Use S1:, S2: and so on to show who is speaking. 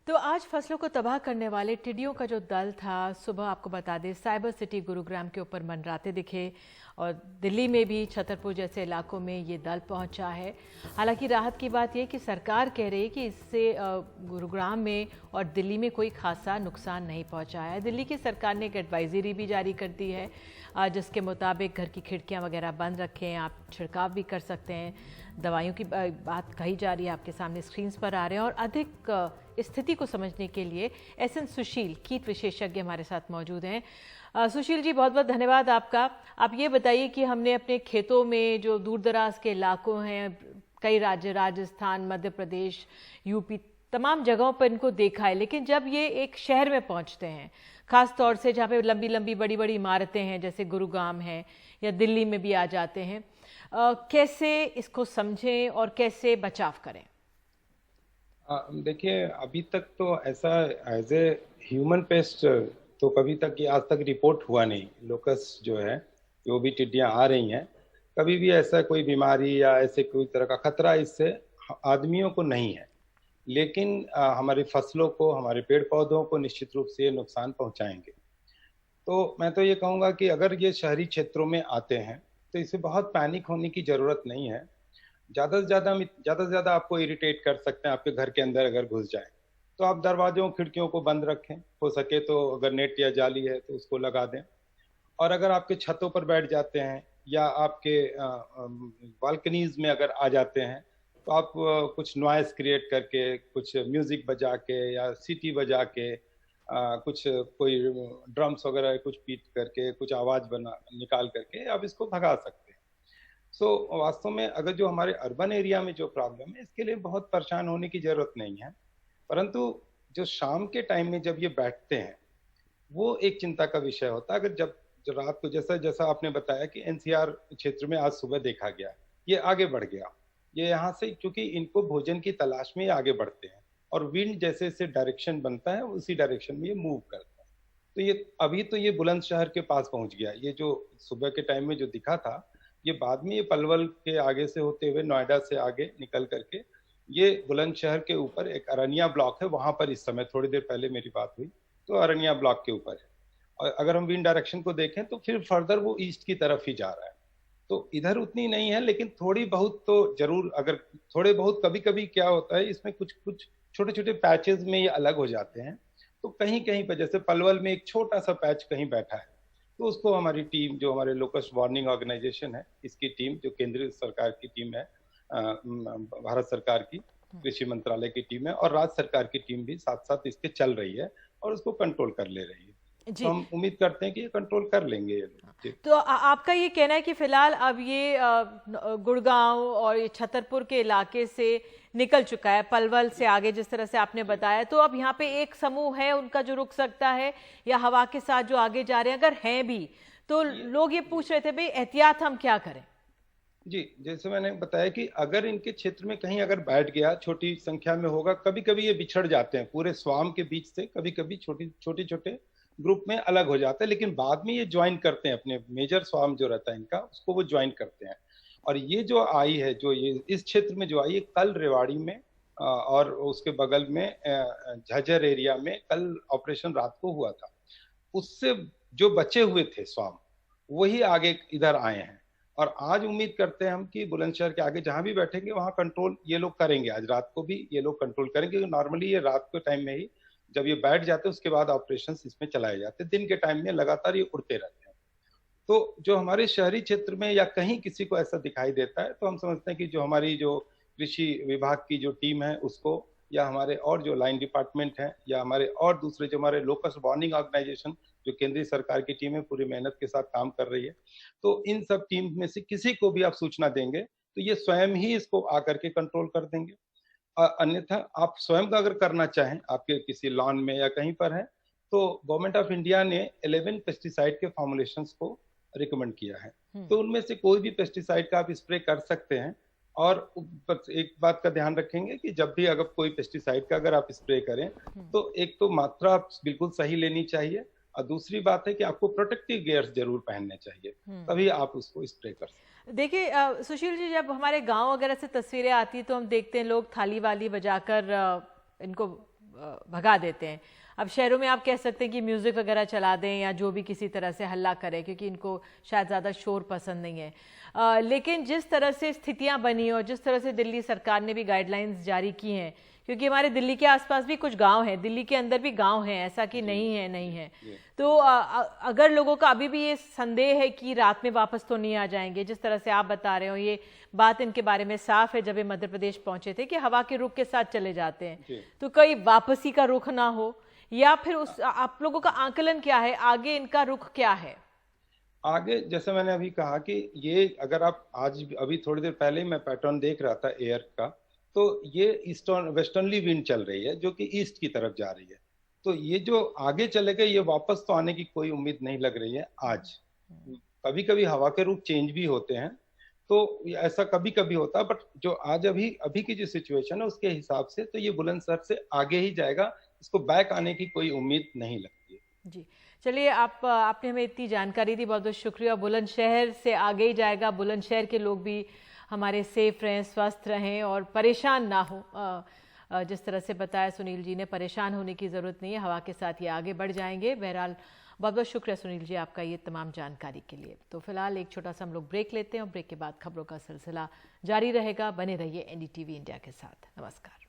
S1: तो आज फसलों को तबाह करने वाले टिड्डियों का जो दल था, सुबह आपको बता दें साइबर सिटी गुरुग्राम के ऊपर मंडराते दिखे और दिल्ली में भी छतरपुर जैसे इलाकों में ये दल पहुंचा है। हालांकि राहत की बात यह कि सरकार कह रही है कि इससे गुरुग्राम में और दिल्ली में कोई खासा नुकसान नहीं पहुंचा है। दिल्ली की सरकार ने एक एडवाइजरी भी जारी कर दी है जिसके मुताबिक घर की खिड़कियां वगैरह बंद रखें, आप छिड़काव भी कर सकते हैं। दवाइयों की बात कही जा रही है, आपके सामने स्क्रीन्स पर आ रहे हैं। और अधिक स्थिति को समझने के लिए एसएन सुशील कीट विशेषज्ञ हमारे साथ मौजूद हैं। सुशील जी, बहुत बहुत धन्यवाद आपका। आप ये बताइए कि हमने अपने खेतों में जो दूर दराज के इलाकों हैं, कई राज्य, राजस्थान, मध्य प्रदेश, यूपी, तमाम जगहों पर इनको देखा है, लेकिन जब ये एक शहर में पहुंचते हैं, खास तौर से जहाँ पे लंबी लंबी बड़ी बड़ी इमारतें हैं जैसे गुरुग्राम है या दिल्ली में भी आ जाते हैं, कैसे इसको समझें और कैसे बचाव करें?
S2: देखिए, अभी तक तो ऐसा एज ए ह्यूमन पेस्ट तो कभी तक ये आज तक रिपोर्ट हुआ नहीं। लोकस जो है, जो भी टिड्डियां आ रही हैं, कभी भी ऐसा कोई बीमारी या ऐसे कोई तरह का खतरा इससे आदमियों को नहीं है। लेकिन हमारी फसलों को, हमारे पेड़ पौधों को निश्चित रूप से ये नुकसान पहुंचाएंगे। तो मैं तो ये कहूँगा कि अगर ये शहरी क्षेत्रों में आते हैं तो इसे बहुत पैनिक होने की जरूरत नहीं है। ज़्यादा से ज़्यादा आपको इरिटेट कर सकते हैं आपके घर के अंदर अगर घुस जाए, तो आप दरवाजों खिड़कियों को बंद रखें। हो सके तो अगर नेट या जाली है तो उसको लगा दें। और अगर आपके छतों पर बैठ जाते हैं या आपके बालकनीज में अगर आ जाते हैं, तो आप कुछ नॉइस क्रिएट करके, कुछ म्यूजिक बजा के या सीटी बजा के, कुछ कोई ड्रम्स वगैरह कुछ बीट करके, कुछ आवाज बना निकाल करके आप इसको भगा सकते हैं। सो वास्तव में अगर जो हमारे अर्बन एरिया में जो प्रॉब्लम है, इसके लिए बहुत परेशान होने की जरूरत नहीं है। परंतु जो शाम के टाइम में जब ये बैठते हैं, वो एक चिंता का विषय होता है। अगर जब जो रात को, जैसा जैसा आपने बताया कि एनसीआर क्षेत्र में आज सुबह देखा गया, ये आगे बढ़ गया। ये यहाँ से, क्योंकि इनको भोजन की तलाश में ये आगे बढ़ते हैं और विंड जैसे जैसे डायरेक्शन बनता है उसी डायरेक्शन में ये मूव करता है। तो ये अभी तो ये बुलंदशहर के पास पहुंच गया। ये जो सुबह के टाइम में जो दिखा था, ये बाद में ये पलवल के आगे से होते हुए नोएडा से आगे निकल करके ये बुलंदशहर के ऊपर एक अरनिया ब्लॉक है, वहां पर इस समय थोड़ी देर पहले मेरी बात हुई, तो अरनिया ब्लॉक के ऊपर है। और अगर हम विंड डायरेक्शन को देखें तो फिर फर्दर वो ईस्ट की तरफ ही जा रहा है। तो इधर उतनी नहीं है, लेकिन थोड़ी बहुत तो जरूर, अगर थोड़े बहुत कभी कभी क्या होता है, इसमें कुछ कुछ छोटे छोटे पैचेस में ये अलग हो जाते हैं। तो कहीं कहीं पर, जैसे पलवल में एक छोटा सा पैच कहीं बैठा है, तो उसको हमारी टीम, जो हमारे लोकस्ट वार्निंग ऑर्गेनाइजेशन है, इसकी टीम, जो केंद्रीय सरकार की टीम है, भारत सरकार की कृषि मंत्रालय की टीम है, और राज्य सरकार की टीम भी साथ साथ इसके चल रही है और उसको कंट्रोल कर ले रही है। तो हम उम्मीद करते हैं कि ये कंट्रोल कर लेंगे ये लोग।
S1: तो आपका ये कहना है कि फिलहाल अब ये गुड़गांव और ये छतरपुर के इलाके से निकल चुका है, पलवल से आगे जिस तरह से आपने बताया, तो अब यहाँ पे एक समूह है उनका जो रुक सकता है, या हवा के साथ जो आगे जा रहे हैं, अगर हैं भी, तो लोग ये पूछ रहे थे भाई एहतियात हम क्या करें?
S2: जी, जैसे मैंने बताया कि अगर इनके क्षेत्र में कहीं अगर बैठ गया, छोटी संख्या में होगा, कभी कभी ये बिछड़ जाते हैं पूरे स्वाम के बीच से, कभी कभी छोटे छोटे ग्रुप में अलग हो जाते हैं, लेकिन बाद में ये ज्वाइन करते हैं, अपने मेजर स्वाम जो रहता है इनका, उसको वो ज्वाइन करते हैं। और ये जो आई है, जो ये इस क्षेत्र में जो आई है, कल रेवाड़ी में और उसके बगल में झज्जर एरिया में कल ऑपरेशन रात को हुआ था। उससे जो बचे हुए थे स्वाम, वही आगे इधर आए हैं। और आज उम्मीद करते हैं हम कि बुलंदशहर के आगे जहां भी बैठेंगे वहां कंट्रोल ये लोग करेंगे। आज रात को भी ये लोग कंट्रोल करेंगे। नॉर्मली ये रात के टाइम में ही जब ये बैठ जाते हैं, उसके बाद ऑपरेशन इसमें चलाए जाते हैं। दिन के टाइम में लगातार ये उड़ते रहते हैं। तो जो हमारे शहरी क्षेत्र में या कहीं किसी को ऐसा दिखाई देता है, तो हम समझते हैं कि जो हमारी जो कृषि विभाग की जो टीम है उसको, या हमारे और जो लाइन डिपार्टमेंट है, या हमारे और दूसरे जो हमारे लोकस्ट वार्निंग ऑर्गेनाइजेशन, जो केंद्रीय सरकार की टीम है, पूरी मेहनत के साथ काम कर रही है, तो इन सब टीम में से किसी को भी आप सूचना देंगे तो ये स्वयं ही इसको आकर के कंट्रोल कर देंगे। अन्यथा आप स्वयं का अगर करना चाहें, आपके किसी लॉन में या कहीं पर है, तो गवर्नमेंट ऑफ इंडिया ने 11 पेस्टिसाइड के फॉर्मुलेशंस को रिकमेंड किया है। तो उनमें से कोई भी पेस्टिसाइड का आप स्प्रे कर सकते हैं। और एक बात का ध्यान रखेंगे कि जब भी अगर कोई पेस्टिसाइड का अगर आप स्प्रे करें, तो एक तो मात्रा बिल्कुल सही लेनी चाहिए, और दूसरी बात है कि आपको प्रोटेक्टिव गियर्स जरूर पहनने चाहिए, तभी आप उसको स्प्रे कर सकते हैं।
S1: देखिए सुशील जी, जब हमारे गांव वगैरह से तस्वीरें आती तो हम देखते हैं लोग थाली वाली बजाकर इनको भगा देते हैं। अब शहरों में आप कह सकते हैं कि म्यूज़िक वगैरह चला दें या जो भी किसी तरह से हल्ला करें, क्योंकि इनको शायद ज़्यादा शोर पसंद नहीं है। लेकिन जिस तरह से स्थितियां बनी और जिस तरह से दिल्ली सरकार ने भी गाइडलाइंस जारी की हैं, क्योंकि हमारे दिल्ली के आसपास भी कुछ गांव हैं, दिल्ली के अंदर भी गांव हैं, ऐसा कि नहीं है, तो अगर लोगों का अभी भी ये संदेह है कि रात में वापस तो नहीं आ जाएंगे, जिस तरह से आप बता रहे हो, ये बात इनके बारे में साफ है जब ये मध्य प्रदेश पहुंचे थे कि हवा के रुख के साथ चले जाते हैं, तो कहीं वापसी का रुख ना हो, या फिर उस आप लोगों का आकलन क्या है, आगे इनका रुख क्या है?
S2: आगे जैसे मैंने अभी कहा कि ये अगर आप आज अभी थोड़ी देर पहले ही मैं पैटर्न देख रहा था एयर का, तो ये ईस्टर्न वेस्टर्नली विंड चल रही है जो कि ईस्ट की तरफ जा रही है। तो ये जो आगे चलेगा ये वापस तो आने की कोई उम्मीद नहीं लग रही है आज। कभी कभी हवा के रुख चेंज भी होते हैं, तो ऐसा कभी कभी होता है, बट जो आज अभी अभी की जो सिचुएशन है उसके हिसाब से तो ये बुलंदशहर से आगे ही जाएगा, इसको बैक आने की कोई उम्मीद नहीं लगती है।
S1: जी, चलिए, आपने हमें इतनी जानकारी दी, बहुत बहुत शुक्रिया। बुलंदशहर से आगे ही जाएगा, बुलंदशहर के लोग भी हमारे सेफ रहें, स्वस्थ रहें और परेशान ना हो। जिस तरह से बताया सुनील जी ने, परेशान होने की ज़रूरत नहीं है, हवा के साथ ये आगे बढ़ जाएंगे। बहरहाल बहुत बहुत शुक्रिया सुनील जी आपका ये तमाम जानकारी के लिए। तो फिलहाल एक छोटा सा हम लोग ब्रेक लेते हैं और ब्रेक के बाद खबरों का सिलसिला जारी रहेगा। बने रहिए NDTV इंडिया के साथ। नमस्कार।